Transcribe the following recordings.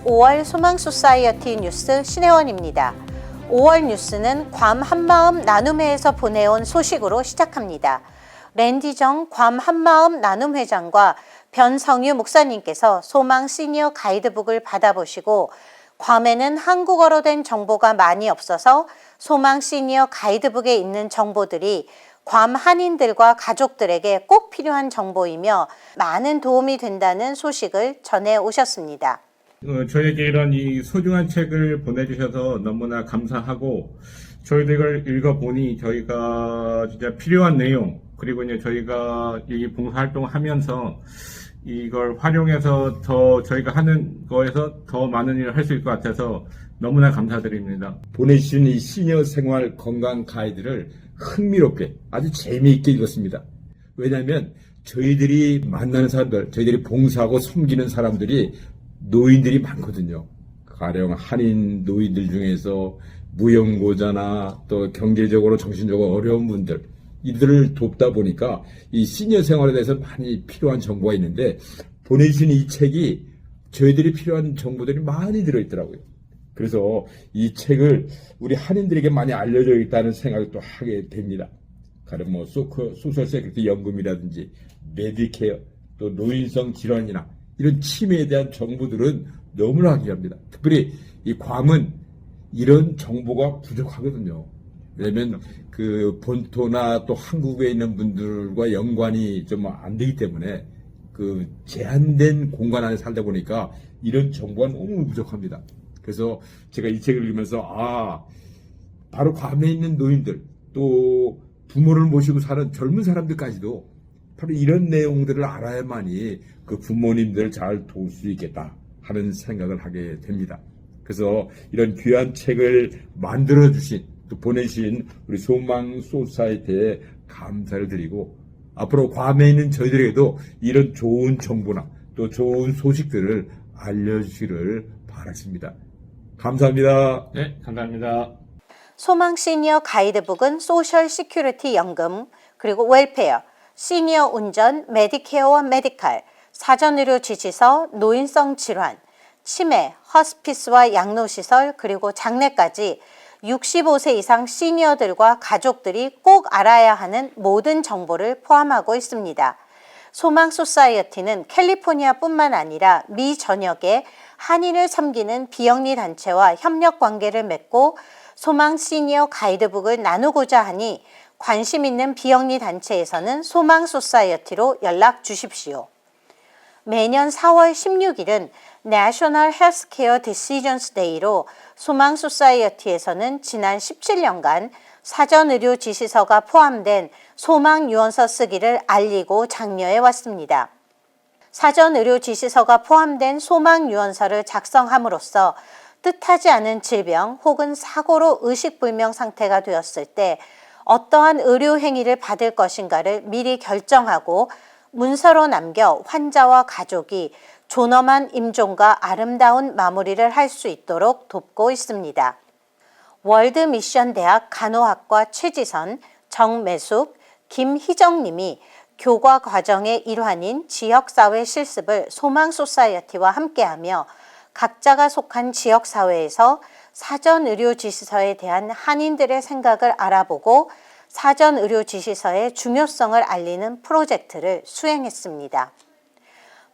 5월 소망 소사이어티 뉴스 신혜원입니다. 5월 뉴스는 괌 한마음 나눔회에서 보내온 소식으로 시작합니다. 랜디정 괌 한마음 나눔회장과 변성유 목사님께서 소망 시니어 가이드북을 받아보시고 괌에는 한국어로 된 정보가 많이 없어서 소망 시니어 가이드북에 있는 정보들이 괌 한인들과 가족들에게 꼭 필요한 정보이며 많은 도움이 된다는 소식을 전해 오셨습니다. 저에게 이런 이 소중한 책을 보내주셔서 너무나 감사하고, 저희들 이걸 읽어보니 저희가 진짜 필요한 내용, 그리고 이제 저희가 이 봉사활동을 하면서 이걸 활용해서 더 저희가 하는 거에서 더 많은 일을 할 수 있을 것 같아서 너무나 감사드립니다. 보내주신 이 시니어 생활 건강 가이드를 흥미롭게 아주 재미있게 읽었습니다. 왜냐하면 저희들이 만나는 사람들, 저희들이 봉사하고 섬기는 사람들이 노인들이 많거든요. 가령 한인 노인들 중에서 무연고자나 또 경제적으로 정신적으로 어려운 분들, 이들을 돕다 보니까 이 시니어 생활에 대해서 많이 필요한 정보가 있는데, 보내주신 이 책이 저희들이 필요한 정보들이 많이 들어있더라고요. 그래서 이 책을 우리 한인들에게 많이 알려져 있다는 생각을 또 하게 됩니다. 가령 뭐 소셜 세큐리티 연금이라든지 메디케어, 또 노인성 질환이나 이런 치매에 대한 정보들은 너무나 귀합니다. 특별히 이 괌은 이런 정보가 부족하거든요. 왜냐면 그 본토나 또 한국에 있는 분들과 연관이 좀 안 되기 때문에 그 제한된 공간 안에 살다 보니까 이런 정보가 너무 부족합니다. 그래서 제가 이 책을 읽으면서 바로 괌에 있는 노인들, 또 부모를 모시고 사는 젊은 사람들까지도 바로 이런 내용들을 알아야만이 그 부모님들 잘 도울 수 있겠다 하는 생각을 하게 됩니다. 그래서 이런 귀한 책을 만들어주신, 또 보내신 우리 소망 소사이티에 감사를 드리고, 앞으로 괌에 있는 저희들에게도 이런 좋은 정보나 또 좋은 소식들을 알려주시기를 바라겠습니다. 감사합니다. 네, 감사합니다. 소망 시니어 가이드북은 소셜 시큐리티 연금, 그리고 웰페어, 시니어 운전, 메디케어와 메디칼, 사전의료 지시서, 노인성 질환, 치매, 허스피스와 양로시설, 그리고 장례까지 65세 이상 시니어들과 가족들이 꼭 알아야 하는 모든 정보를 포함하고 있습니다. 소망 소사이어티는 캘리포니아뿐만 아니라 미 전역에 한인을 섬기는 비영리 단체와 협력 관계를 맺고 소망 시니어 가이드북을 나누고자 하니 관심 있는 비영리 단체에서는 소망 소사이어티로 연락 주십시오. 매년 4월 16일은 National Healthcare Decisions Day로 소망 소사이어티에서는 지난 17년간 사전의료 지시서가 포함된 소망 유언서 쓰기를 알리고 장려해 왔습니다. 사전의료 지시서가 포함된 소망 유언서를 작성함으로써 뜻하지 않은 질병 혹은 사고로 의식불명 상태가 되었을 때 어떠한 의료 행위를 받을 것인가를 미리 결정하고 문서로 남겨 환자와 가족이 존엄한 임종과 아름다운 마무리를 할 수 있도록 돕고 있습니다. 월드미션대학 간호학과 최지선, 정매숙, 김희정 님이 교과 과정의 일환인 지역사회 실습을 소망 소사이어티와 함께하며 각자가 속한 지역사회에서 사전의료지시서에 대한 한인들의 생각을 알아보고 사전의료지시서의 중요성을 알리는 프로젝트를 수행했습니다.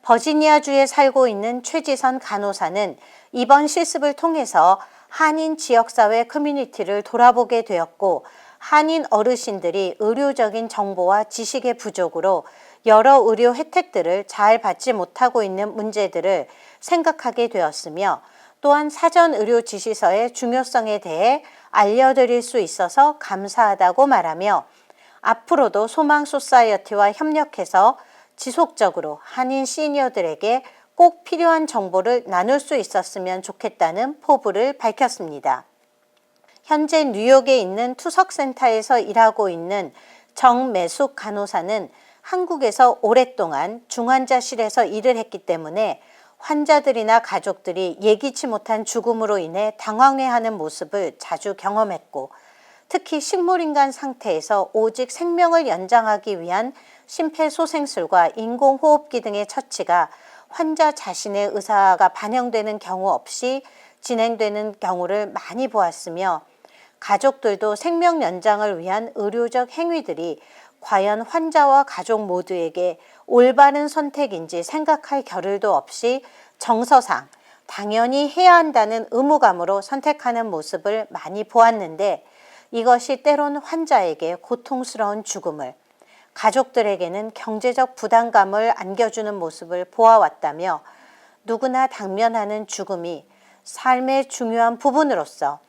버지니아주에 살고 있는 최지선 간호사는 이번 실습을 통해서 한인 지역사회 커뮤니티를 돌아보게 되었고, 한인 어르신들이 의료적인 정보와 지식의 부족으로 여러 의료 혜택들을 잘 받지 못하고 있는 문제들을 생각하게 되었으며, 또한 사전 의료 지시서의 중요성에 대해 알려드릴 수 있어서 감사하다고 말하며, 앞으로도 소망 소사이어티와 협력해서 지속적으로 한인 시니어들에게 꼭 필요한 정보를 나눌 수 있었으면 좋겠다는 포부를 밝혔습니다. 현재 뉴욕에 있는 투석센터에서 일하고 있는 정매숙 간호사는 한국에서 오랫동안 중환자실에서 일을 했기 때문에 환자들이나 가족들이 예기치 못한 죽음으로 인해 당황해하는 모습을 자주 경험했고, 특히 식물인간 상태에서 오직 생명을 연장하기 위한 심폐소생술과 인공호흡기 등의 처치가 환자 자신의 의사가 반영되는 경우 없이 진행되는 경우를 많이 보았으며 가족들도 생명 연장을 위한 의료적 행위들이 과연 환자와 가족 모두에게 올바른 선택인지 생각할 겨를도 없이 정서상 당연히 해야 한다는 의무감으로 선택하는 모습을 많이 보았는데 이것이 때론 환자에게 고통스러운 죽음을, 가족들에게는 경제적 부담감을 안겨주는 모습을 보아왔다며 누구나 당면하는 죽음이 삶의 중요한 부분으로서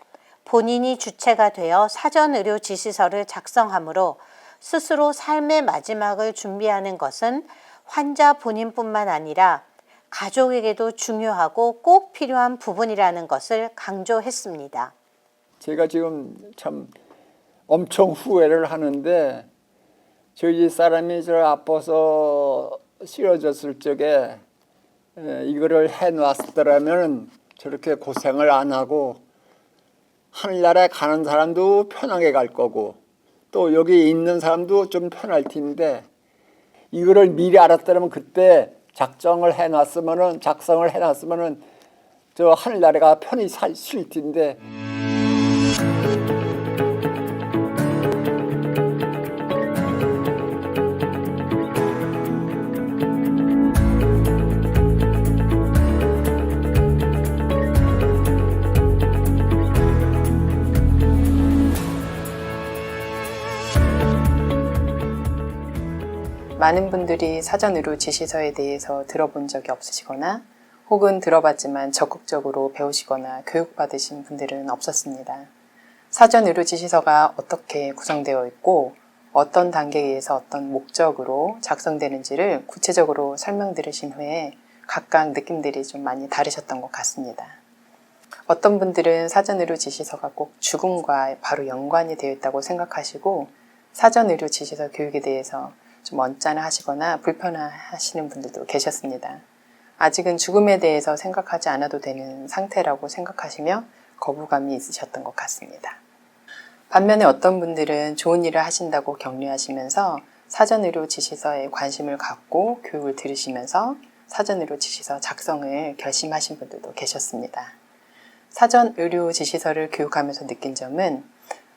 본인이 주체가 되어 사전의료 지시서를 작성하므로 스스로 삶의 마지막을 준비하는 것은 환자 본인뿐만 아니라 가족에게도 중요하고 꼭 필요한 부분이라는 것을 강조했습니다. 제가 지금 참 엄청 후회를 하는데 저희 집 사람이 저 아파서 쓰러졌을 적에 이거를 해놨더라면 저렇게 고생을 안 하고 하늘나라에 가는 사람도 편하게 갈 거고 또 여기 있는 사람도 좀 편할 텐데 이거를 미리 알았더라면 그때 작성을 해놨으면은 저 하늘나라가 편히 쉴 텐데. 많은 분들이 사전의료 지시서에 대해서 들어본 적이 없으시거나 혹은 들어봤지만 적극적으로 배우시거나 교육받으신 분들은 없었습니다. 사전의료 지시서가 어떻게 구성되어 있고 어떤 단계에서 어떤 목적으로 작성되는지를 구체적으로 설명드리신 후에 각각 느낌들이 좀 많이 다르셨던 것 같습니다. 어떤 분들은 사전의료 지시서가 꼭 죽음과 바로 연관이 되어 있다고 생각하시고 사전의료 지시서 교육에 대해서 좀 언짢아하시거나 불편하시는 분들도 계셨습니다. 아직은 죽음에 대해서 생각하지 않아도 되는 상태라고 생각하시며 거부감이 있으셨던 것 같습니다. 반면에 어떤 분들은 좋은 일을 하신다고 격려하시면서 사전의료 지시서에 관심을 갖고 교육을 들으시면서 사전의료 지시서 작성을 결심하신 분들도 계셨습니다. 사전의료 지시서를 교육하면서 느낀 점은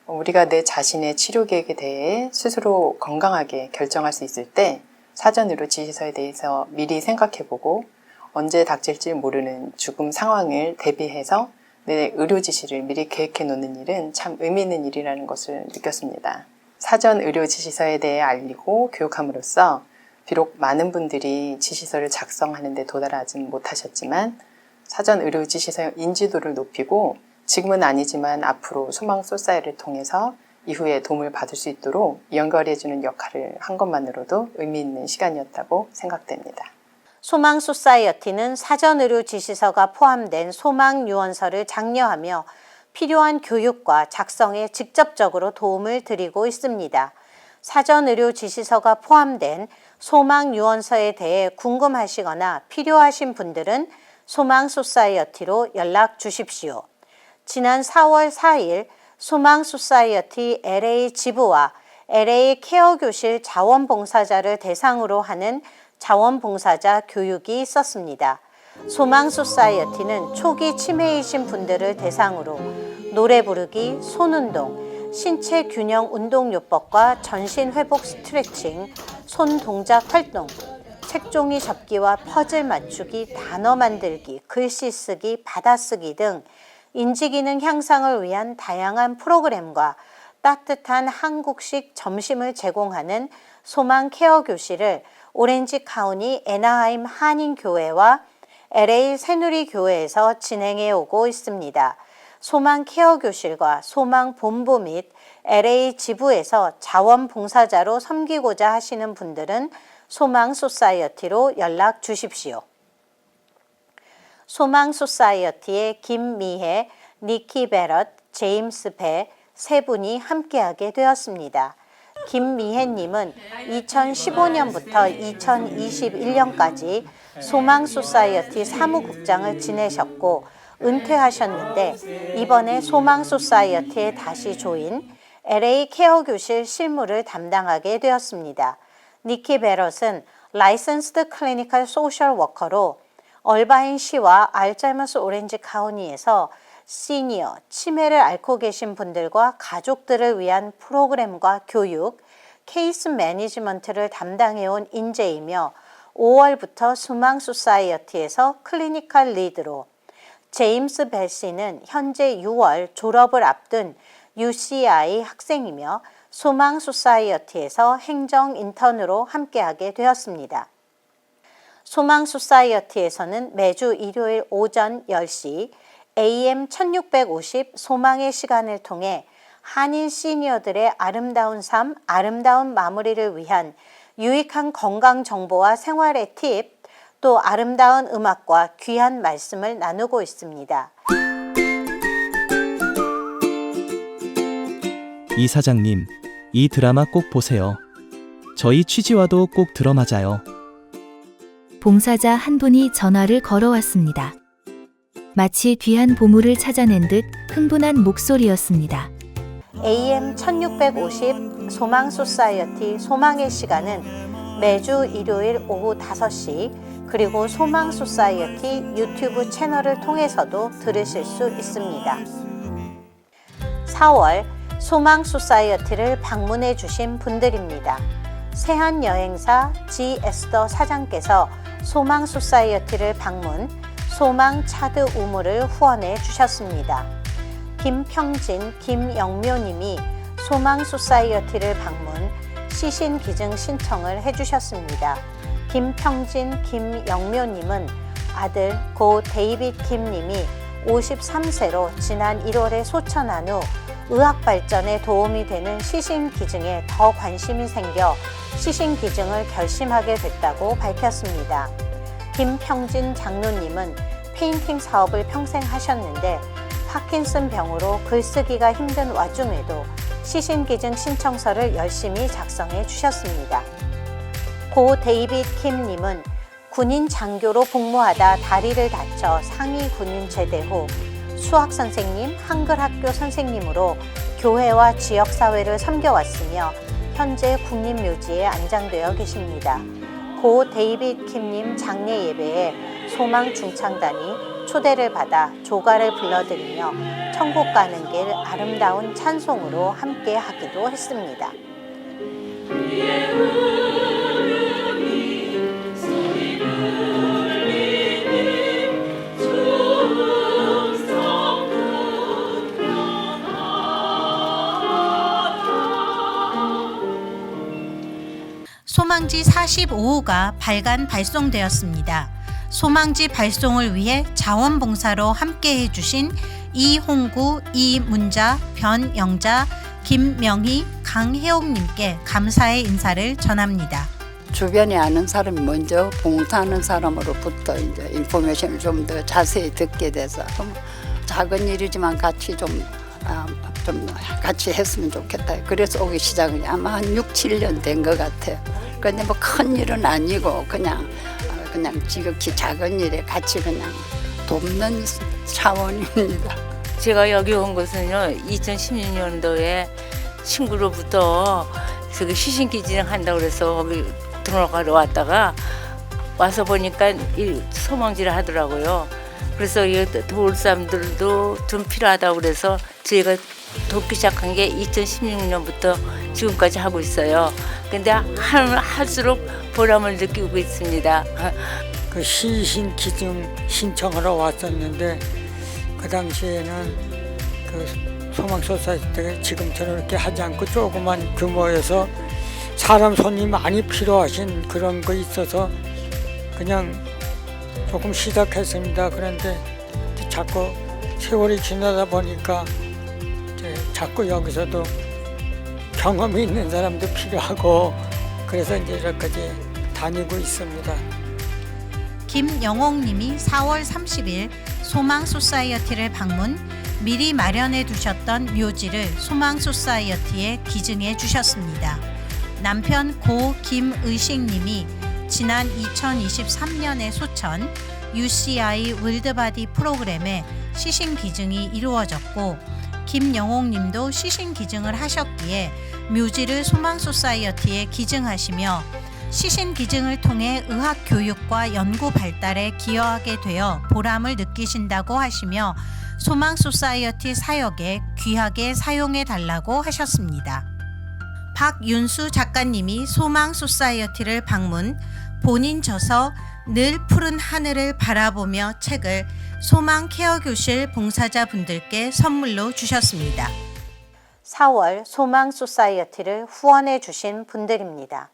우리가 내 자신의 치료 계획에 대해 스스로 건강하게 결정할 수 있을 때 사전의료 지시서에 대해서 미리 생각해보고 언제 닥칠지 모르는 죽음 상황을 대비해서 내 의료 지시를 미리 계획해 놓는 일은 참 의미 있는 일이라는 것을 느꼈습니다. 사전의료 지시서에 대해 알리고 교육함으로써 비록 많은 분들이 지시서를 작성하는 데 도달하진 못하셨지만 사전의료 지시서의 인지도를 높이고 지금은 아니지만 앞으로 소망 소사이를 통해서 이후에 도움을 받을 수 있도록 연결해주는 역할을 한 것만으로도 의미 있는 시간이었다고 생각됩니다. 소망 소사이어티는 사전의료 지시서가 포함된 소망 유언서를 장려하며 필요한 교육과 작성에 직접적으로 도움을 드리고 있습니다. 사전의료 지시서가 포함된 소망 유언서에 대해 궁금하시거나 필요하신 분들은 소망 소사이어티로 연락 주십시오. 지난 4월 4일 소망 소사이어티 LA 지부와 LA 케어 교실 자원봉사자를 대상으로 하는 자원봉사자 교육이 있었습니다. 소망 소사이어티는 초기 치매이신 분들을 대상으로 노래 부르기, 손운동, 신체 균형 운동요법과 전신 회복 스트레칭, 손 동작 활동, 색종이 접기와 퍼즐 맞추기, 단어 만들기, 글씨 쓰기, 받아쓰기 등 인지기능 향상을 위한 다양한 프로그램과 따뜻한 한국식 점심을 제공하는 소망 케어 교실을 오렌지 카운티 애나하임 한인교회와 LA 새누리교회에서 진행해 오고 있습니다. 소망 케어 교실과 소망 본부 및 LA 지부에서 자원봉사자로 섬기고자 하시는 분들은 소망 소사이어티로 연락 주십시오. 소망 소사이어티의 김미혜, 니키 베럿, 제임스 배 세 분이 함께하게 되었습니다. 김미혜님은 2015년부터 2021년까지 소망 소사이어티 사무국장을 지내셨고 은퇴하셨는데 이번에 소망 소사이어티에 다시 조인 LA 케어 교실 실무를 담당하게 되었습니다. 니키 베럿은 라이선스드 클리니컬 소셜 워커로 얼바인시와 알츠하이머스 오렌지 카운티에서 시니어, 치매를 앓고 계신 분들과 가족들을 위한 프로그램과 교육, 케이스 매니지먼트를 담당해온 인재이며 5월부터 수망 소사이어티에서 클리니컬 리드로, 제임스 벨 씨는 현재 6월 졸업을 앞둔 UCI 학생이며 소망 소사이어티에서 행정 인턴으로 함께하게 되었습니다. 소망 소사이어티에서는 매주 일요일 오전 10시 AM 1650 소망의 시간을 통해 한인 시니어들의 아름다운 삶, 아름다운 마무리를 위한 유익한 건강 정보와 생활의 팁, 또 아름다운 음악과 귀한 말씀을 나누고 있습니다. 이 사장님, 이 드라마 꼭 보세요. 저희 취지와도 꼭 들어맞아요. 봉사자 한 분이 전화를 걸어왔습니다. 마치 귀한 보물을 찾아낸 듯 흥분한 목소리였습니다. AM 1650 소망 소사이어티 소망의 시간은 매주 일요일 오후 5시 그리고 소망 소사이어티 유튜브 채널을 통해서도 들으실 수 있습니다. 4월 소망 소사이어티를 방문해 주신 분들입니다. 세한 여행사 G 에스더 사장께서 소망 소사이어티를 방문, 소망 차드 우물을 후원해 주셨습니다. 김평진, 김영묘님이 소망 소사이어티를 방문, 시신 기증 신청을 해주셨습니다. 김평진, 김영묘님은 아들 고 데이빗 김님이 53세로 지난 1월에 소천한 후 의학 발전에 도움이 되는 시신 기증에 더 관심이 생겨 시신 기증을 결심하게 됐다고 밝혔습니다. 김평진 장로님은 페인팅 사업을 평생 하셨는데 파킨슨 병으로 글쓰기가 힘든 와중에도 시신 기증 신청서를 열심히 작성해 주셨습니다. 고 데이빗 킴님은 군인 장교로 복무하다 다리를 다쳐 상위 군인 제대 후 수학 선생님, 한글 학교 선생님으로 교회와 지역사회를 섬겨왔으며 현재 국립묘지에 안장되어 계십니다. 고 데이빗 킴님 장례 예배에 소망 중창단이 초대를 받아 조가를 불러드리며 천국 가는 길 아름다운 찬송으로 함께 하기도 했습니다. 소망지 45호가 발송되었습니다. 소망지 발송을 위해 자원봉사로 함께 해주신 이홍구, 이문자, 변영자, 김명희, 강혜옥님께 감사의 인사를 전합니다. 주변에 아는 사람이 먼저 봉사하는 사람으로부터 이제 인포메이션을 좀 더 자세히 듣게 돼서 좀 작은 일이지만 같이 좀 같이 했으면 좋겠다. 그래서 오기 시작은 아마 한 6, 7년 된 것 같아요. 근데 뭐 큰 일은 아니고 그냥 지극히 작은 일에 같이 그냥 돕는 차원입니다. 제가 여기 온 것은요 2016년도에 친구로부터 저기 시신기증 한다고 그래서 거기 등록하러 왔다가 와서 보니까 이 소망지를 하더라고요. 그래서 이 도울 사람들도 좀 필요하다고 그래서 저희가 돕기 시작한 게 2016년부터 지금까지 하고 있어요. 근데 할수록 보람을 느끼고 있습니다. 그 시신 기증 신청하러 왔었는데 그 당시에는 그 소망 소사이어티가 지금처럼 이렇게 하지 않고 조그만 규모에서 사람 손이 많이 필요하신 그런 거 있어서 그냥 조금 시작했습니다. 그런데 자꾸 세월이 지나다 보니까 자꾸 여기서도 경험이 있는 사람도 필요하고 그래서 이제 이렇게까지 다니고 있습니다. 김영옥님이 4월 30일 소망 소사이어티를 방문, 미리 마련해 두셨던 묘지를 소망 소사이어티에 기증해 주셨습니다. 남편 고 김의식님이 지난 2023년에 소천 UCI 월드바디 프로그램에 시신 기증이 이루어졌고 김영옥님도 시신 기증을 하셨기에 묘지를 소망 소사이어티에 기증하시며 시신 기증을 통해 의학 교육과 연구 발달에 기여하게 되어 보람을 느끼신다고 하시며 소망 소사이어티 사역에 귀하게 사용해 달라고 하셨습니다. 박윤수 작가님이 소망 소사이어티를 방문, 본인 저서 늘 푸른 하늘을 바라보며 책을 소망 케어 교실 봉사자분들께 선물로 주셨습니다. 4월 소망 소사이어티를 후원해 주신 분들입니다.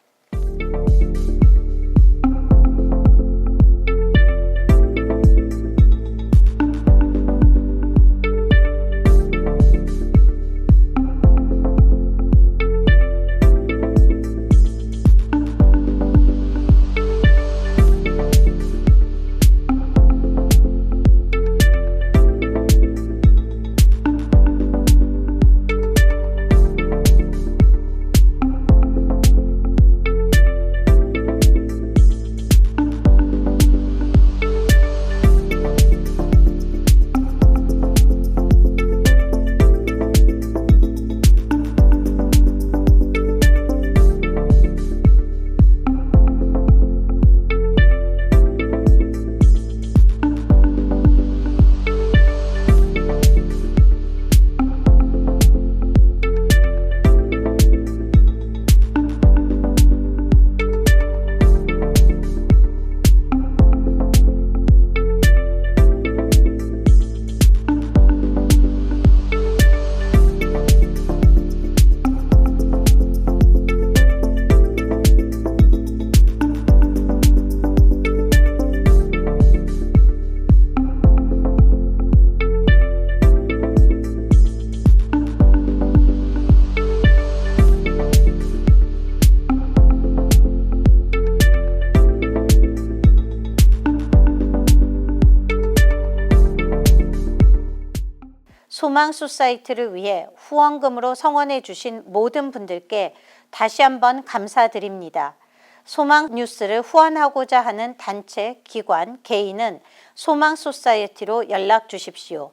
소망 소사이티를 위해 후원금으로 성원해 주신 모든 분들께 다시 한번 감사드립니다. 소망 뉴스를 후원하고자 하는 단체, 기관, 개인은 소망 소사이티로 연락 주십시오.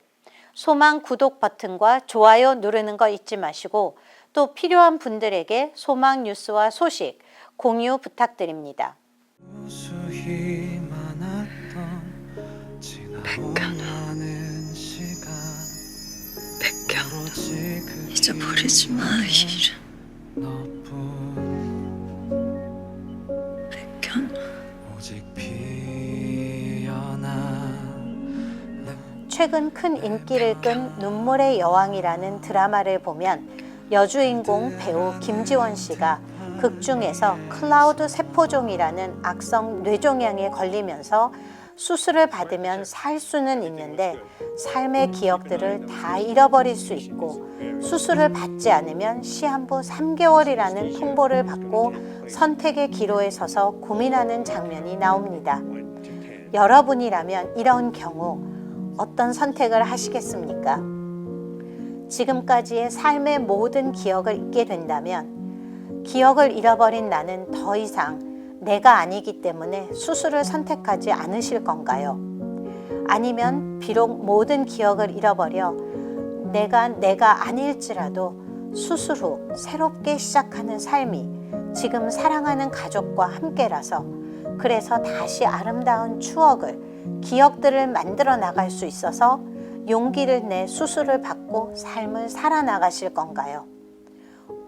소망 구독 버튼과 좋아요 누르는 거 잊지 마시고 또 필요한 분들에게 소망 뉴스와 소식 공유 부탁드립니다. 잊어버리지 마, 백현. 최근 큰 인기를 끈 눈물의 여왕이라는 드라마를 보면 여주인공 배우 김지원 씨가 극 중에서 클라우드 세포종이라는 악성 뇌종양에 걸리면서 수술을 받으면 살 수는 있는데 삶의 기억들을 다 잃어버릴 수 있고 수술을 받지 않으면 시한부 3개월이라는 통보를 받고 선택의 기로에 서서 고민하는 장면이 나옵니다. 여러분이라면 이런 경우 어떤 선택을 하시겠습니까? 지금까지의 삶의 모든 기억을 잊게 된다면 기억을 잃어버린 나는 더 이상 내가 아니기 때문에 수술을 선택하지 않으실 건가요? 아니면 비록 모든 기억을 잃어버려 내가 아닐지라도 수술 후 새롭게 시작하는 삶이 지금 사랑하는 가족과 함께라서 그래서 다시 아름다운 추억을, 기억들을 만들어 나갈 수 있어서 용기를 내 수술을 받고 삶을 살아나가실 건가요?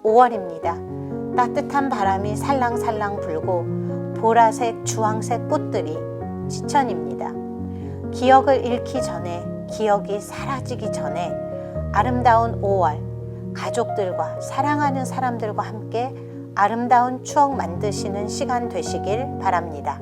5월입니다. 따뜻한 바람이 살랑살랑 불고 보라색, 주황색 꽃들이 지천입니다. 기억을 잃기 전에, 기억이 사라지기 전에 아름다운 5월, 가족들과 사랑하는 사람들과 함께 아름다운 추억 만드시는 시간 되시길 바랍니다.